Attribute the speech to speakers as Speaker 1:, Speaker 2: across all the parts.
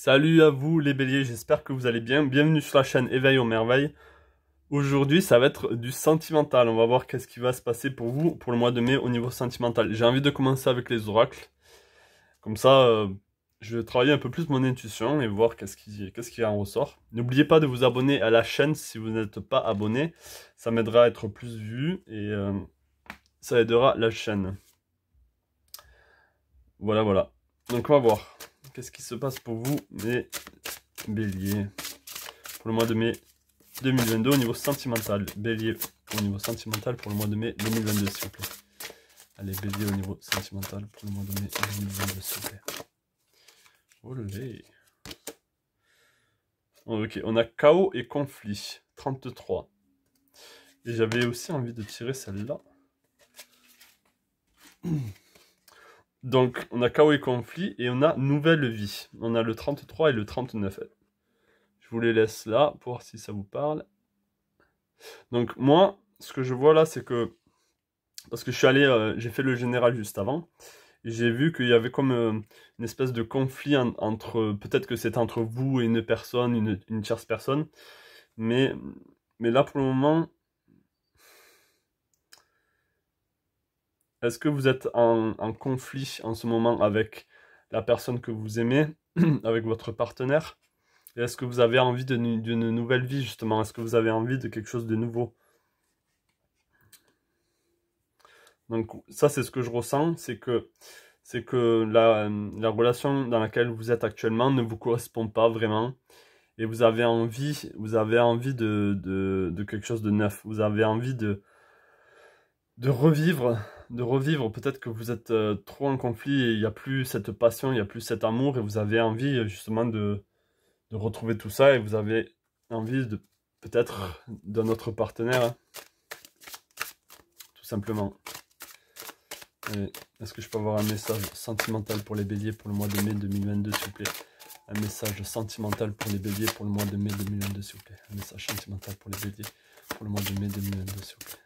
Speaker 1: Salut à vous les béliers, j'espère que vous allez bien. Bienvenue sur la chaîne Éveil aux merveilles. Aujourd'hui, ça va être du sentimental. On va voir qu'est-ce qui va se passer pour vous pour le mois de mai au niveau sentimental. J'ai envie de commencer avec les oracles. Comme ça, je vais travailler un peu plus mon intuition et voir qu'est-ce qui en ressort. N'oubliez pas de vous abonner à la chaîne si vous n'êtes pas abonné. Ça m'aidera à être plus vu et ça aidera la chaîne. Voilà. Donc on va voir. Qu'est-ce qui se passe pour vous, les béliers, pour le mois de mai 2022 au niveau sentimental. Bélier au niveau sentimental pour le mois de mai 2022, s'il vous plaît. Allez, bélier au niveau sentimental pour le mois de mai 2022, s'il vous plaît. Olé. Ok, on a chaos et conflit. 33. Et j'avais aussi envie de tirer celle-là. Donc, on a chaos et conflit et on a nouvelle vie. On a le 33 et le 39. Je vous les laisse là pour voir si ça vous parle. Donc, moi, ce que je vois là, c'est que... Parce que je suis allé... j'ai fait le général juste avant. Et j'ai vu qu'il y avait comme une espèce de conflit entre... Peut-être que c'est entre vous et une personne, une tierce personne. Mais là, pour le moment... Est-ce que vous êtes en conflit en ce moment avec la personne que vous aimez, avec votre partenaire? Et est-ce que vous avez envie d'une nouvelle vie, justement? Est-ce que vous avez envie de quelque chose de nouveau? Donc ça, c'est ce que je ressens, c'est que la relation dans laquelle vous êtes actuellement ne vous correspond pas vraiment. Et vous avez envie de quelque chose de neuf. Vous avez envie de revivre. Peut-être que vous êtes trop en conflit et il n'y a plus cette passion, il n'y a plus cet amour. Et vous avez envie justement de retrouver tout ça. Et vous avez envie de peut-être d'un autre partenaire. Hein, tout simplement. Est-ce que je peux avoir un message sentimental pour les béliers pour le mois de mai 2022, s'il vous plaît? Un message sentimental pour les béliers pour le mois de mai 2022, s'il vous plaît. Un message sentimental pour les béliers pour le mois de mai 2022, s'il vous plaît.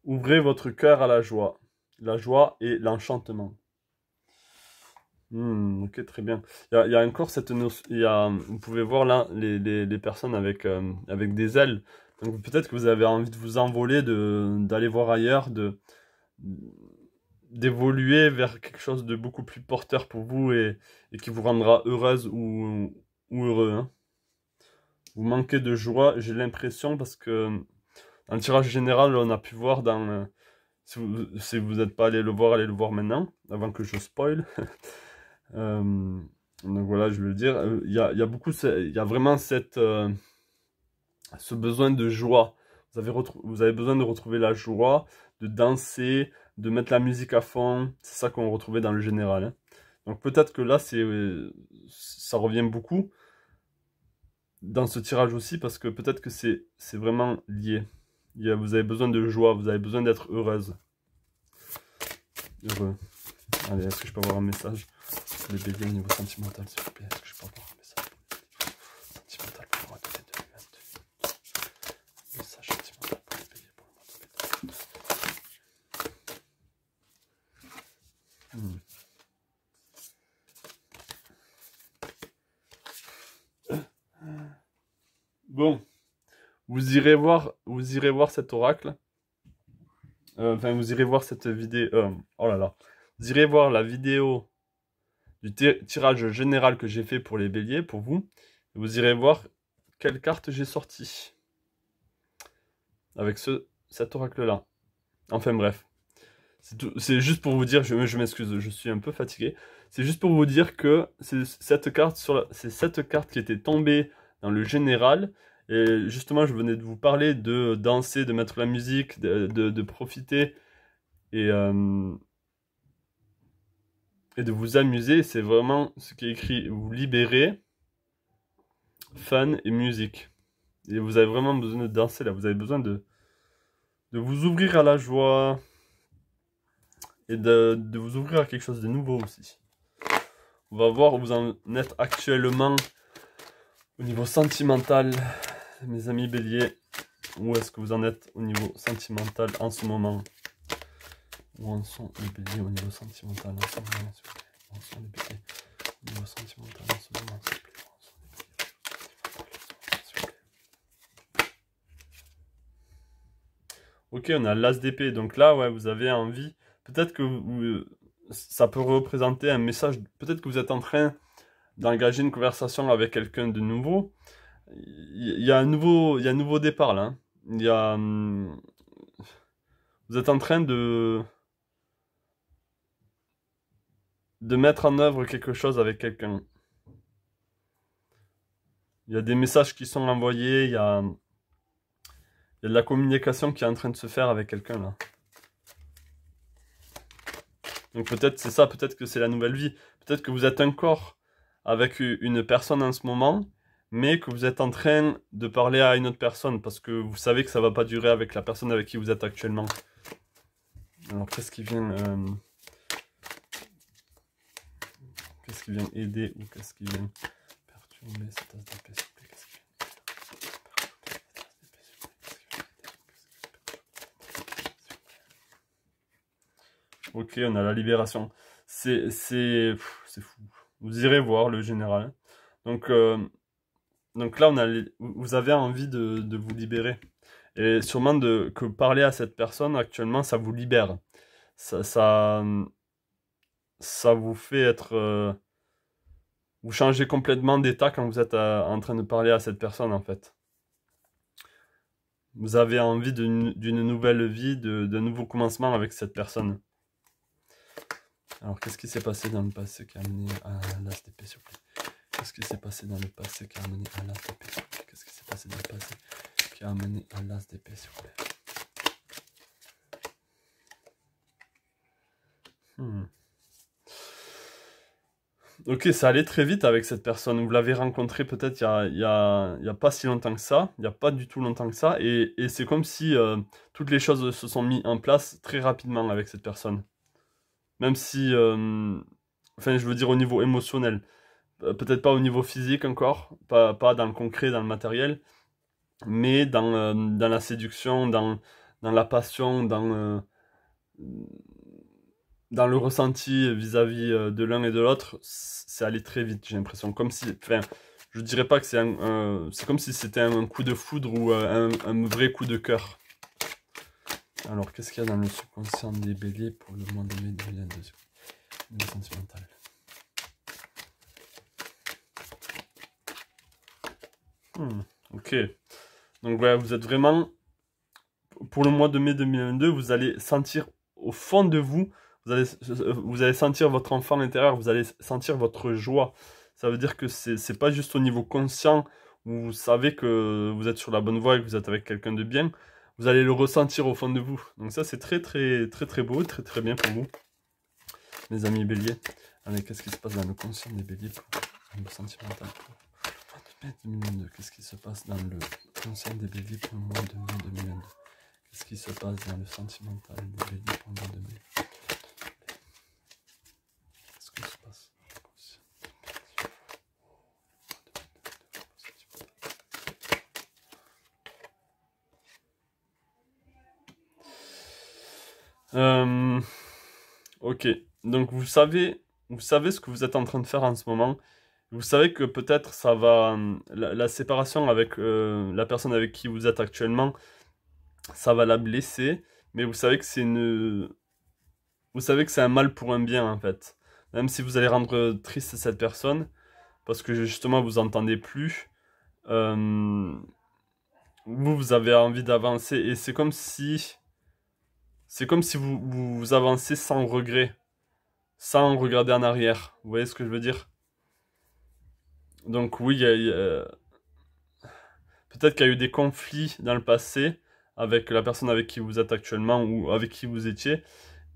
Speaker 1: Ouvrez votre cœur à la joie et l'enchantement. Ok, très bien. Il y a encore cette notion, vous pouvez voir là les personnes avec des ailes. Donc peut-être que vous avez envie de vous envoler, d'aller voir ailleurs, d'évoluer vers quelque chose de beaucoup plus porteur pour vous et qui vous rendra heureuse ou heureux. Hein. Vous manquez de joie, j'ai l'impression, parce que dans le tirage général, on a pu voir dans... si vous n'êtes pas allé le voir, allez le voir maintenant, avant que je spoil. Donc voilà, je veux le dire. Il y a vraiment ce besoin de joie. Vous avez besoin de retrouver la joie, de danser, de mettre la musique à fond. C'est ça qu'on retrouvait dans le général. Hein. Donc peut-être que là, ça revient beaucoup dans ce tirage aussi, parce que peut-être que c'est vraiment lié. Vous avez besoin de joie, vous avez besoin d'être heureuse. Heureux. Allez, est-ce que je peux avoir un message pour les béliers au niveau sentimental, s'il vous plaît? Est-ce que je peux avoir un message sentimental pour le mois de mai 2022? Message sentimental pour les béliers pour le mois de mai 2022. Bon, vous irez voir cet oracle. Enfin, vous irez voir cette vidéo. Oh là là. Vous irez voir la vidéo du tirage général que j'ai fait pour les béliers, pour vous. Et vous irez voir quelle carte j'ai sorti. Avec cet oracle-là. Enfin bref. C'est juste pour vous dire, je m'excuse, je suis un peu fatigué. C'est juste pour vous dire que c'est cette carte qui était tombée dans le général. Et justement, je venais de vous parler de danser, de mettre la musique, de profiter et de vous amuser. C'est vraiment ce qui est écrit, vous libérer, fun et musique. Et vous avez vraiment besoin de danser là, vous avez besoin de vous ouvrir à la joie et de vous ouvrir à quelque chose de nouveau aussi. On va voir où vous en êtes actuellement au niveau sentimental, mes amis béliers. Où est-ce que vous en êtes au niveau sentimental en ce moment? Où en sont les béliers au niveau sentimental en ce moment, s'il vous plaît. Où en sont les béliers au niveau sentimental en ce moment, s'il vous plaît. Où en sont les béliers au niveau sentimental, s'il vous plaît. Ok, on a l'as d'épée. Donc là, ouais, vous avez envie. Peut-être que ça peut représenter un message. Peut-être que vous êtes en train d'engager une conversation avec quelqu'un de nouveau. Il y a un nouveau départ là. Il y a, vous êtes en train de mettre en œuvre quelque chose avec quelqu'un. Il y a des messages qui sont envoyés, il y a de la communication qui est en train de se faire avec quelqu'un là. Donc peut-être c'est ça, peut-être que c'est la nouvelle vie. Peut-être que vous êtes encore avec une personne en ce moment, mais que vous êtes en train de parler à une autre personne parce que vous savez que ça va pas durer avec la personne avec qui vous êtes actuellement. Alors qu'est-ce qui vient aider ou qu'est-ce qui vient perturber cette as d'épée, s'il vous plaît, qu'est-ce qui vient Ok, on a la libération. C'est fou. Vous irez voir le général. Donc là, vous avez envie de vous libérer. Et sûrement que parler à cette personne actuellement, ça vous libère. Ça vous fait être... vous changez complètement d'état quand vous êtes en train de parler à cette personne, en fait. Vous avez envie d'une nouvelle vie, d'un nouveau commencement avec cette personne. Alors, qu'est-ce qui s'est passé dans le passé qui a amené à l'as d'épée, s'il vous plaît? Qu'est-ce qui s'est passé dans le passé qui a amené à l'as d'épée, s'il vous plaît? Qu'est-ce qui s'est passé dans le passé qui a amené à l'as d'épée, s'il vous plaît? Ok, ça allait très vite avec cette personne. Vous l'avez rencontrée peut-être il y a pas si longtemps que ça. Il n'y a pas du tout longtemps que ça. Et c'est comme si toutes les choses se sont mises en place très rapidement avec cette personne. Même si... enfin, je veux dire au niveau émotionnel. Peut-être pas au niveau physique encore. Pas dans le concret, dans le matériel. Mais dans la séduction, dans la passion, dans le ressenti vis-à-vis de l'un et de l'autre, c'est allé très vite, j'ai l'impression. Comme si, enfin, je dirais pas que c'est comme si c'était un coup de foudre ou un vrai coup de cœur. Alors, qu'est-ce qu'il y a dans le subconscient des béliers pour le mois de mai 2022? Niveau sentimental. Ok. Donc, ouais, vous êtes vraiment... Pour le mois de mai 2022, vous allez sentir au fond de vous, vous allez sentir votre enfant intérieur, vous allez sentir votre joie. Ça veut dire que c'est pas juste au niveau conscient, où vous savez que vous êtes sur la bonne voie et que vous êtes avec quelqu'un de bien. Vous allez le ressentir au fond de vous. Donc ça, c'est très, très, très, très beau, très, très bien pour vous, mes amis béliers. Allez, qu'est-ce qui se passe dans le conscient des béliers pour le sentimental pour mai 2022? Qu'est-ce qui se passe dans le conscient des béliers pour le mois de mai 2022? Qu'est-ce qui se passe dans le sentimental des béliers pour le mois de mai? Qu'est-ce qui se passe? Ok, donc vous savez ce que vous êtes en train de faire en ce moment. Vous savez que peut-être ça va... la séparation avec la personne avec qui vous êtes actuellement, ça va la blesser. Mais vous savez que c'est une... Vous savez que c'est un mal pour un bien, en fait. Même si vous allez rendre triste cette personne, parce que justement, vous entendez plus, vous avez envie d'avancer. Et c'est comme si... C'est comme si vous avancez sans regret, sans regarder en arrière. Vous voyez ce que je veux dire? Donc oui, peut-être qu'il y a eu des conflits dans le passé avec la personne avec qui vous êtes actuellement ou avec qui vous étiez.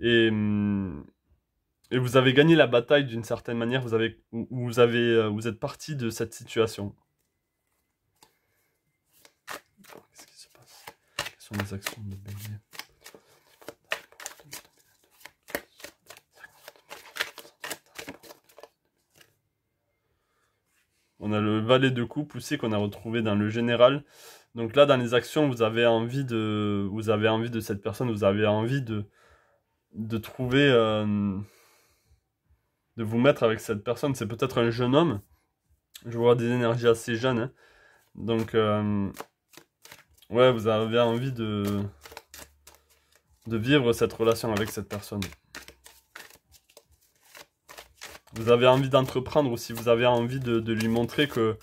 Speaker 1: Et, et vous avez gagné la bataille d'une certaine manière. Vous êtes parti de cette situation. Qu'est-ce qui se passe? Quelles sont les actions de bélier? On a le valet de coupe aussi qu'on a retrouvé dans le général. Donc là, dans les actions, vous avez envie de cette personne, vous avez envie de trouver, de vous mettre avec cette personne. C'est peut-être un jeune homme. Je vois des énergies assez jeunes, hein. Donc, ouais, vous avez envie de vivre cette relation avec cette personne. Vous avez envie d'entreprendre aussi, vous avez envie de lui montrer que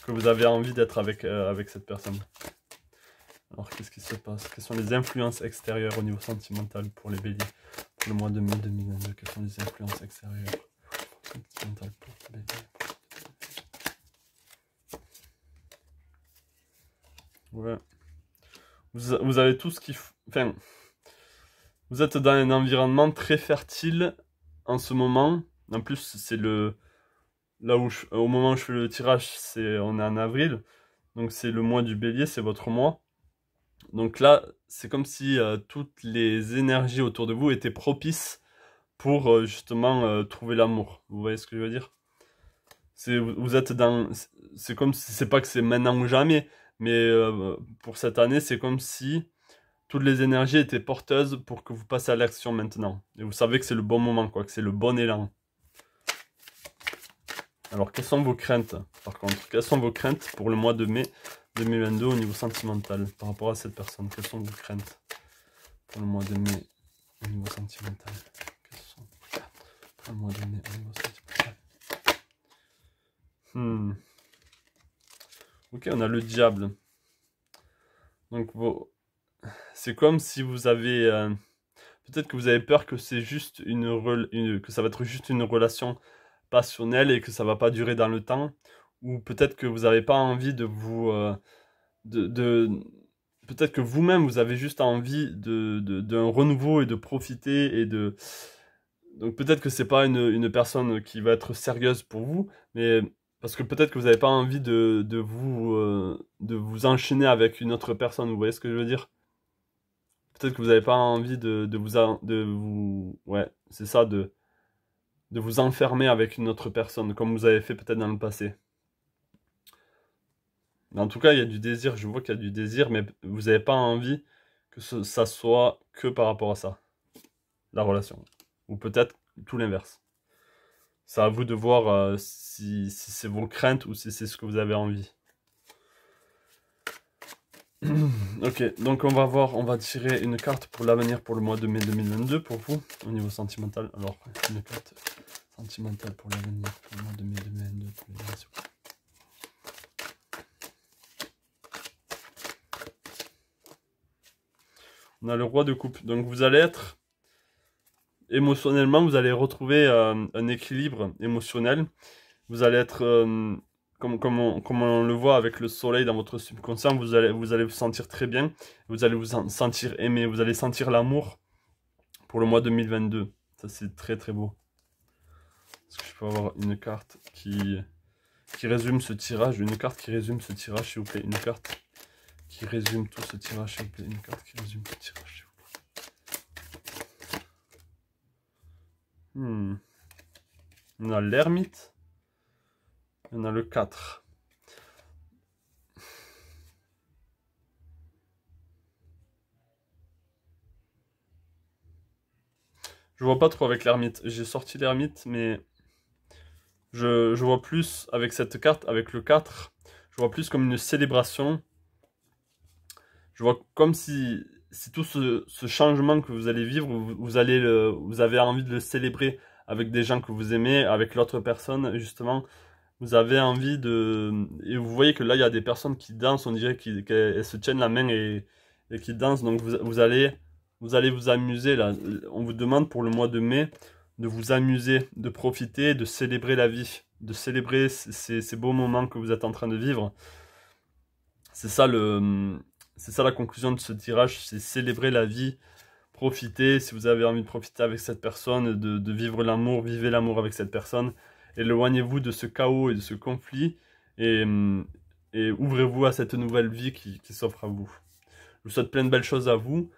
Speaker 1: vous avez envie d'être avec cette personne. Alors, qu'est-ce qui se passe? Quelles sont les influences extérieures au niveau sentimental pour les béliers? Pour le mois de mai 2022, quelles sont les influences extérieures sentimentales pour les béliers? Ouais. Vous avez tout ce qu'il faut... Enfin, vous êtes dans un environnement très fertile en ce moment. En plus, c'est le... Là où au moment où je fais le tirage, on est en avril. Donc c'est le mois du bélier, c'est votre mois. Donc là, c'est comme si toutes les énergies autour de vous étaient propices pour justement trouver l'amour. Vous voyez ce que je veux dire? Vous êtes dans... C'est comme si... C'est pas que c'est maintenant ou jamais, mais pour cette année, c'est comme si toutes les énergies étaient porteuses pour que vous passiez à l'action maintenant. Et vous savez que c'est le bon moment, quoi, que c'est le bon élan. Alors, quelles sont vos craintes, par contre? Quelles sont vos craintes pour le mois de mai 2022 au niveau sentimental par rapport à cette personne? Quelles sont vos craintes pour le mois de mai au niveau sentimental? Quelles sont vos craintes pour le mois de mai au niveau sentimental? Ok, on a le diable. Donc, c'est comme si vous avez... peut-être que vous avez peur que c'est juste que ça va être juste une relation passionnelle et que ça va pas durer dans le temps. Ou peut-être que vous n'avez pas envie de vous... peut-être que vous-même, vous avez juste envie d'un renouveau et de profiter et de... Donc peut-être que c'est pas une personne qui va être sérieuse pour vous, mais parce que peut-être que vous n'avez pas envie de vous enchaîner avec une autre personne, vous voyez ce que je veux dire? Peut-être que vous n'avez pas envie ouais, c'est ça, de vous enfermer avec une autre personne, comme vous avez fait peut-être dans le passé. Mais en tout cas, il y a du désir, je vois qu'il y a du désir, mais vous n'avez pas envie que ça soit que par rapport à ça, la relation. Ou peut-être tout l'inverse. C'est à vous de voir si c'est vos craintes ou si c'est ce que vous avez envie. Ok, donc on va voir, on va tirer une carte pour l'avenir pour le mois de mai 2022 pour vous, au niveau sentimental. Alors, une carte sentimentale pour l'avenir pour le mois de mai 2022 pour les relations. On a le roi de coupe, donc vous allez être, émotionnellement, vous allez retrouver un équilibre émotionnel. Vous allez être, comme on le voit avec le soleil dans votre subconscient, vous allez vous sentir très bien. Vous allez vous sentir aimé, vous allez sentir l'amour pour le mois 2022. Ça, c'est très très beau. Est-ce que je peux avoir une carte qui résume ce tirage? Une carte qui résume ce tirage, s'il vous plaît. Une carte qui résume tout ce tirage, s'il vous plaît. Une carte qui résume ce tirage, s'il vous plaît. On a l'ermite. On a le 4. Je vois pas trop avec l'ermite. J'ai sorti l'ermite, mais je vois plus avec cette carte, avec le 4. Je vois plus comme une célébration. Je vois comme si tout ce changement que vous allez vivre, vous avez envie de le célébrer avec des gens que vous aimez, avec l'autre personne, justement. Vous avez envie de... Et vous voyez que là, il y a des personnes qui dansent, on dirait qu'elles se tiennent la main et qui dansent. Donc vous allez vous amuser, là. On vous demande pour le mois de mai de vous amuser, de profiter, de célébrer la vie, de célébrer ces beaux moments que vous êtes en train de vivre. C'est ça la conclusion de ce tirage, c'est célébrer la vie, profiter, si vous avez envie de profiter avec cette personne, de vivre l'amour, vivez l'amour avec cette personne. Éloignez-vous de ce chaos et de ce conflit et ouvrez-vous à cette nouvelle vie qui s'offre à vous. Je vous souhaite plein de belles choses à vous.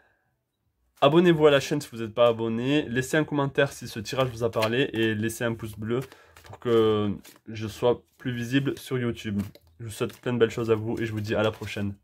Speaker 1: Abonnez-vous à la chaîne si vous n'êtes pas abonné. Laissez un commentaire si ce tirage vous a parlé et laissez un pouce bleu pour que je sois plus visible sur YouTube. Je vous souhaite plein de belles choses à vous et je vous dis à la prochaine.